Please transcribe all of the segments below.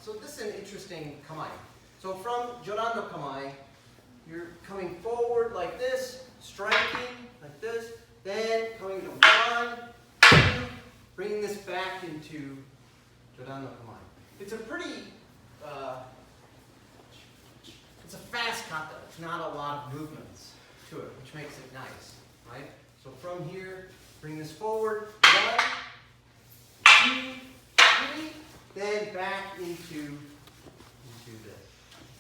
So this is an interesting kamae. So from Joran no kamae, you're coming forward like this, striking like this, then coming to 1, 2, bringing this back into Joran no kamae. It's a pretty, it's a fast kata. It's not a lot of movements to it, which makes it nice, right? So from here, bring this forward, 1, 2, 3, then back into this,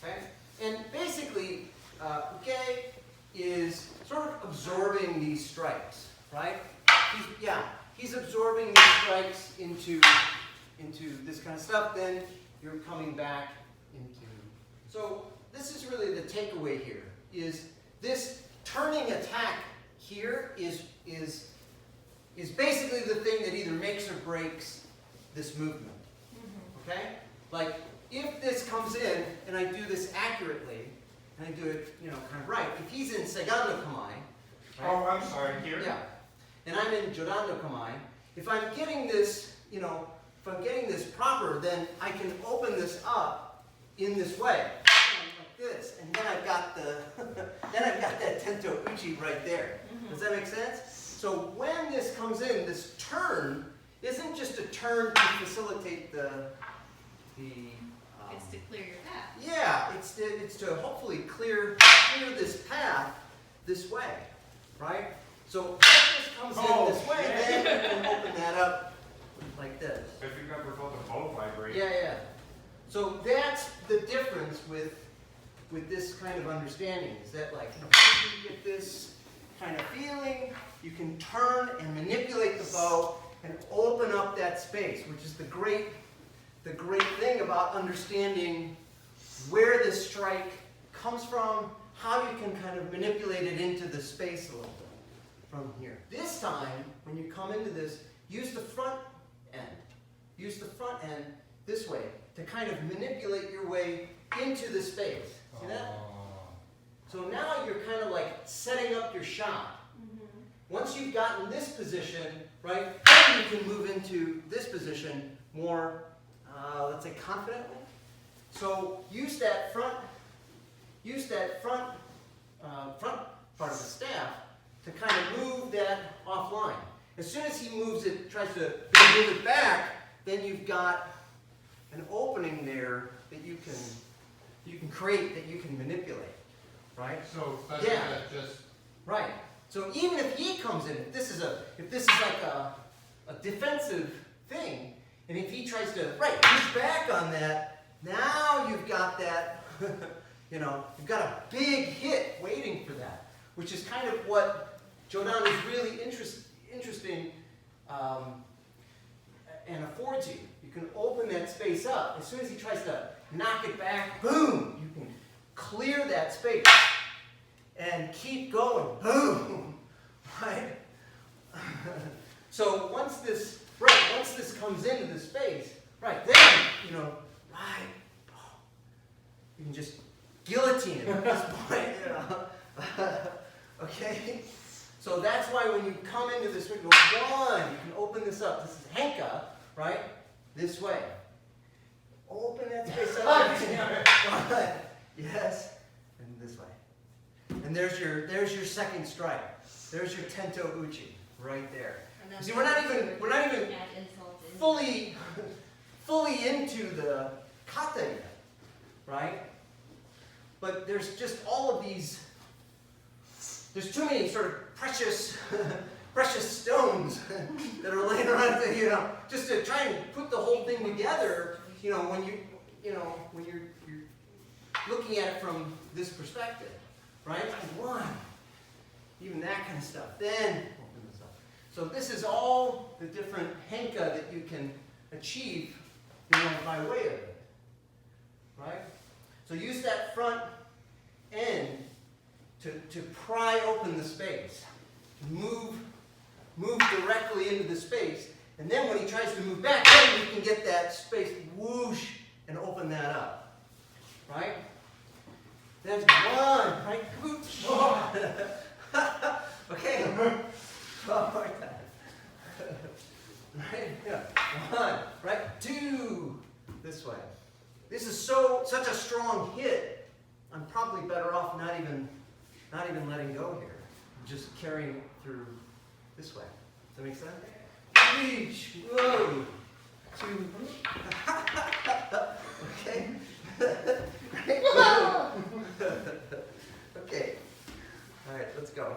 okay? And basically, uke is sort of absorbing these strikes, right? He's absorbing these strikes into this kind of stuff, then you're coming back into. So this is really the takeaway here, is this turning attack here is basically the thing that either makes or breaks this movement, okay? Like, if this comes in, and I do this accurately, and I do it, kind of right, if he's in Seigan no kamae, right? Oh, I'm sorry, here? Yeah. And I'm in Joran no kamae, if I'm getting this, if I'm getting this proper, then I can open this up in this way, like this, and then I've got that tento uchi right there. Does that make sense? So when this comes in, this turn isn't just a turn to facilitate the it's to clear your path. yeah, it's to hopefully clear this path this way, right? So if this comes in this way, then you can open that up like this. If you got both of both vibrate. Yeah. So that's the difference with this kind of understanding, is that like, if you get this kind of feeling, you can turn and manipulate the bow and open up that space, which is the great thing about understanding where this strike comes from, how you can kind of manipulate it into the space a little bit from here. This time, when you come into this, use the front end. Use the front end this way to kind of manipulate your way into the space. See that? So now you're kind of like setting up your shot. Once you've gotten this position, right, then you can move into this position more, let's say, confidently. So use that front part of the staff to kind of move that offline. As soon as he moves it, tries to move it back, then you've got an opening there that you can create, that you can manipulate, right? So that's just right. So even if he comes in, if this is like a defensive thing, and if he tries to push back on that, now you've got that, you've got a big hit waiting for that, which is kind of what Jodan is really interesting and affords you. You can open that space up. As soon as he tries to knock it back, boom, you can clear that space and keep going, boom, right? So once this comes into the space, right, then, you can just guillotine it at this point, okay? So that's why when you come into this, you can open this up. This is henka, right? This way. Open that space up. Yes, and this way. And there's your second strike. There's your tento uchi right there. See, we're not even fully into the kata yet, right? But there's just all of these. There's too many sort of precious stones that are laying around, just to try and put the whole thing together. When you're looking at it from this perspective, right? One, even that kind of stuff. Then open this up. So this is all the different henka that you can achieve, by way of it, right? So use that front end to pry open the space, move directly into the space, and then when he tries to move back, then you can get that space, whoosh, and open that up, right? That's one, right? Okay, one more time. Right? Yeah. One, right? Two, this way. this is such a strong hit, I'm probably better off not even letting go here. Just carrying it through this way. Does that make sense? Reach, whoa, two, okay? Right? Okay. All right, let's go.